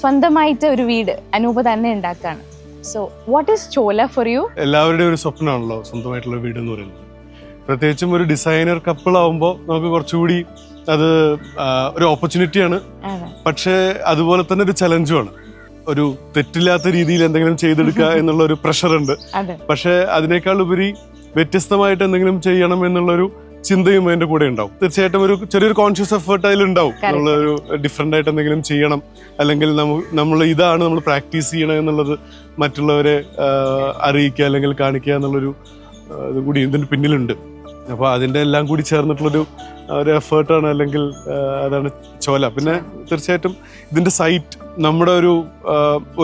സ്വന്തമായിട്ട് ഒരു വീട് അനൂപ് തന്നെ ഉണ്ടാക്കാണ്. സോ വാട്ട് ഈസ് ചോല ഫോർ യു? എല്ലാവരുടെയും ഒരു സ്വപ്നമാണല്ലോ സ്വന്തമായിട്ടുള്ള വീട് എന്ന് പറയുന്നത്. പ്രത്യേകിച്ചും ഒരു ഡിസൈനർ കപ്പിൾ ആവുമ്പോൾ നമുക്ക് കുറച്ചുകൂടി അത് ഒരു ഓപ്പർച്യൂണിറ്റിയാണ്. പക്ഷേ അതുപോലെ തന്നെ ഒരു ചലഞ്ചുമാണ്. ഒരു തെറ്റില്ലാത്ത രീതിയിൽ എന്തെങ്കിലും ചെയ്തെടുക്കുക എന്നുള്ള ഒരു പ്രഷറുണ്ട്. പക്ഷെ അതിനേക്കാൾ ഉപരി വ്യത്യസ്തമായിട്ട് എന്തെങ്കിലും ചെയ്യണം എന്നുള്ളൊരു ചിന്തയും അതിന്റെ കൂടെ ഉണ്ടാവും. തീർച്ചയായിട്ടും ഒരു ചെറിയൊരു കോൺഷ്യസ് എഫേർട്ട് അതിലുണ്ടാവും. നമ്മളൊരു ഡിഫറെന്റ് ആയിട്ട് എന്തെങ്കിലും ചെയ്യണം, അല്ലെങ്കിൽ നമ്മൾ ഇതാണ് നമ്മൾ പ്രാക്ടീസ് ചെയ്യണം എന്നുള്ളത് മറ്റുള്ളവരെ അറിയിക്കുക അല്ലെങ്കിൽ കാണിക്കുക എന്നുള്ളൊരു ഇത് കൂടി ഇതിന് പിന്നിലുണ്ട്. അപ്പോൾ അതിന്റെ എല്ലാം കൂടി ചേർന്നിട്ടുള്ളൊരു എഫേർട്ടാണ്, അല്ലെങ്കിൽ അതാണ് ചോല. പിന്നെ തീർച്ചയായിട്ടും ഇതിന്റെ സൈറ്റ്, നമ്മുടെ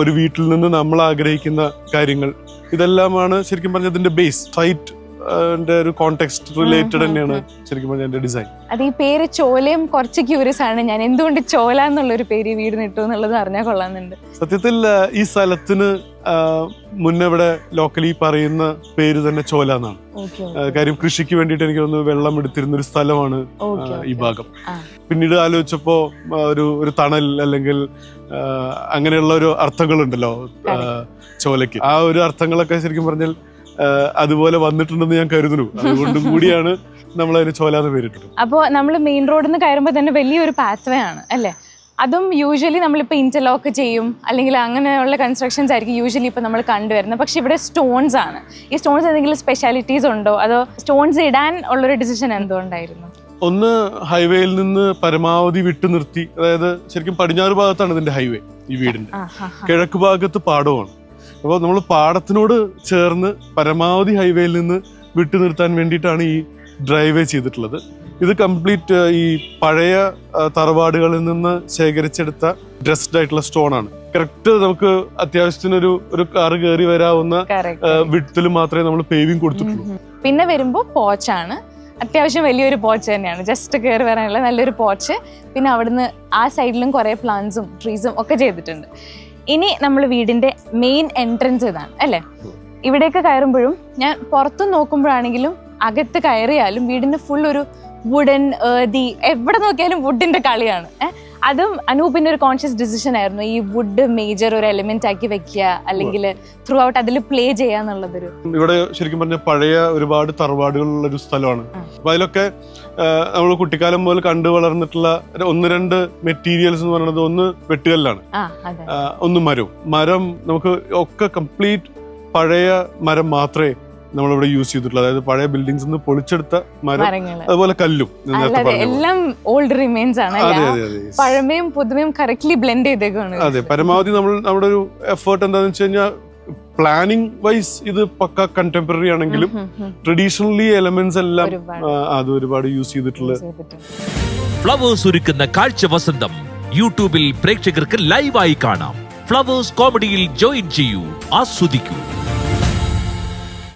ഒരു വീട്ടിൽ നിന്ന് നമ്മൾ ആഗ്രഹിക്കുന്ന കാര്യങ്ങൾ, ഇതെല്ലാമാണ് ശരിക്കും പറഞ്ഞാൽ ഇതിന്റെ ബേസ്. സൈറ്റ് ഒരു കോണ്ടെക്സ്റ്റ് റിലേറ്റഡ് തന്നെയാണ് ശരിക്കും പറഞ്ഞാൽ എന്റെ ഡിസൈൻ. അത് ഈ പേര് ചോലയും കുറച്ച് ക്യൂരിയസ് ആണ് ഞാൻ, എന്തുകൊണ്ട് ചോല എന്നുള്ളൊരു പേര് വീട് നിട്ടു എന്നുള്ളത് അറിഞ്ഞാൽ കൊള്ളാന്നുണ്ട്. സത്യത്തിൽ ഈ സ്ഥലത്തിന് മുന്നേ ഇവിടെ ലോക്കലി പറയുന്ന പേര് തന്നെ ചോല എന്നാണ്. കാര്യം കൃഷിക്ക് വേണ്ടിയിട്ട് എനിക്ക് തോന്നുന്നു വെള്ളം എടുത്തിരുന്ന ഒരു സ്ഥലമാണ് ഈ ഭാഗം. പിന്നീട് ആലോചിച്ചപ്പോ ഒരു തണൽ അല്ലെങ്കിൽ അങ്ങനെയുള്ള ഒരു അർത്ഥങ്ങളുണ്ടല്ലോ ചോലയ്ക്ക്. ആ ഒരു അർത്ഥങ്ങളൊക്കെ ശരിക്കും പറഞ്ഞാൽ അതുപോലെ വന്നിട്ടുണ്ടെന്ന് ഞാൻ കരുതുന്നു. അതുകൊണ്ടും കൂടിയാണ് നമ്മൾ അതിന് ചോലാന്ന് പേരിട്ടത്. അപ്പോൾ നമ്മൾ മെയിൻ റോഡിൽ നിന്ന് കയറുമ്പോൾ തന്നെ വലിയൊരു പാത്വേ ആണ് അല്ലേ? അതും യൂഷ്വലി നമ്മളിപ്പോൾ ഇന്റർലോക്ക് ചെയ്യും, അല്ലെങ്കിൽ അങ്ങനെയുള്ള കൺസ്ട്രക്ഷൻസ് ആയിരിക്കും യൂഷ്വലി ഇപ്പോൾ നമ്മൾ കണ്ടുവരുന്നത്. പക്ഷെ ഇവിടെ സ്റ്റോൺസ് ആണ്. ഈ സ്റ്റോൺസ് എന്തെങ്കിലും സ്പെഷ്യാലിറ്റീസ് ഉണ്ടോ, അതോ സ്റ്റോൺസ് ഇടാൻ ഉള്ളൊരു ഡിസിഷൻ എന്തുകൊണ്ടായിരുന്നു? ഒന്ന്, ഹൈവേയിൽ നിന്ന് പരമാവധി വിട്ടു നിർത്തി. അതായത് ശരിക്കും പടിഞ്ഞാറ് ഭാഗത്താണ് ഇതിന്റെ ഹൈവേ, ഈ വീടിന്റെ. കിഴക്ക് ഭാഗത്ത് പാടമാണ്. അപ്പോൾ നമ്മൾ പാടത്തിനോട് ചേർന്ന് പരമാവധി ഹൈവേയിൽ നിന്ന് വിട്ടു നിർത്താൻ വേണ്ടിയിട്ടാണ് ഈ ഡ്രൈവേ ചെയ്തിട്ടുള്ളത്. ഇത് കംപ്ലീറ്റ് ഈ പഴയ തറവാടുകളിൽ നിന്ന് ശേഖരിച്ചെടുത്ത ഡ്രസ്ഡ് ആയിട്ടുള്ള സ്റ്റോൺ ആണ്. കറക്റ്റ് നമുക്ക് അത്യാവശ്യത്തിന് ഒരു കാറ് കയറി വരാവുന്ന വിഡ്ത്തിൽ മാത്രമേ നമ്മൾ പേവിങ് കൊടുത്തിട്ടുള്ളൂ. പിന്നെ വരുമ്പോൾ പോച്ചാണ്, അത്യാവശ്യം വലിയൊരു പോച്ച് തന്നെയാണ്, ജസ്റ്റ് കയറി വരാനുള്ള നല്ലൊരു പോച്ച്. പിന്നെ അവിടുന്ന് ആ സൈഡിലും കുറേ പ്ലാന്റ്സും ട്രീസും ഒക്കെ ചെയ്തിട്ടുണ്ട്. ഇനി നമ്മൾ വീടിന്റെ മെയിൻ എൻട്രൻസ് ഇതാണ് അല്ലേ? ഇവിടേക്ക് കയറുമ്പോഴും ഞാൻ പുറത്തു നോക്കുമ്പോഴാണെങ്കിലും അകത്ത് കയറിയാലും വീടിന്റെ ഫുൾ ഒരു വുഡൻ എവിടെ നോക്കിയാലും വുഡിന്റെ കളിയാണ്. അതും അനൂപിന്റെ ഒരു കോൺഷ്യസ് ഡിസിഷൻ ആയിരുന്നു, ഈ വുഡ് മേജർ ഒരു എലിമെന്റ് ആക്കി വെക്കുക, അല്ലെങ്കിൽ ത്രൂ ഔട്ട് അതിൽ പ്ലേ ചെയ്യാന്നുള്ളതൊരു. ഇവിടെ ശരിക്കും പറഞ്ഞ പഴയ ഒരുപാട് തറവാടുകളുള്ള ഒരു സ്ഥലമാണ്. അപ്പൊ അതിലൊക്കെ നമ്മൾ കുട്ടിക്കാലം മുതൽ കണ്ടു വളർന്നിട്ടുള്ള ഒന്ന് രണ്ട് മെറ്റീരിയൽസ് എന്ന് പറയുന്നത്, ഒന്ന് വെട്ടുകല്ലാണ്, ഒന്ന് മരം. നമുക്ക് ഒക്കെ കംപ്ലീറ്റ് പഴയ മരം മാത്രമേ നമ്മളിവിടെ യൂസ് ചെയ്തിട്ടുള്ളൂ. അതായത് പഴയ ബിൽഡിംഗ്സ് പൊളിച്ചെടുത്ത മരം, അതുപോലെ കല്ലും എല്ലാം ഓൾഡ് റിമെയിൻസ് ആണ്. പഴമയും പുതുമയും കറക്റ്റ്ലി ബ്ലെൻഡ് ചെയ്തേക്കാണ്. അതെ, പരമാവധി നമ്മുടെ ഒരു എഫേർട്ട് എന്താണെന്ന് വെച്ച് കഴിഞ്ഞാൽ പ്ലാനിങ് വൈസ് ഇത് പക്ക കണ്ടംപററി ആണെങ്കിലും ട്രഡീഷണലി എലമെന്റ്സ് എല്ലാം അത് ഒരുപാട് യൂസ് ചെയ്തിട്ടുള്ള. ഫ്ലവേഴ്സ് ഒരുക്കുന്ന കാഴ്ച വസന്തം യൂട്യൂബിൽ പ്രേക്ഷകർക്ക് ലൈവായി കാണാം. ഫ്ലവേഴ്സ് കോമഡിയിൽ ജോയിൻ ചെയ്യൂ, ആസ്വദിക്കൂ.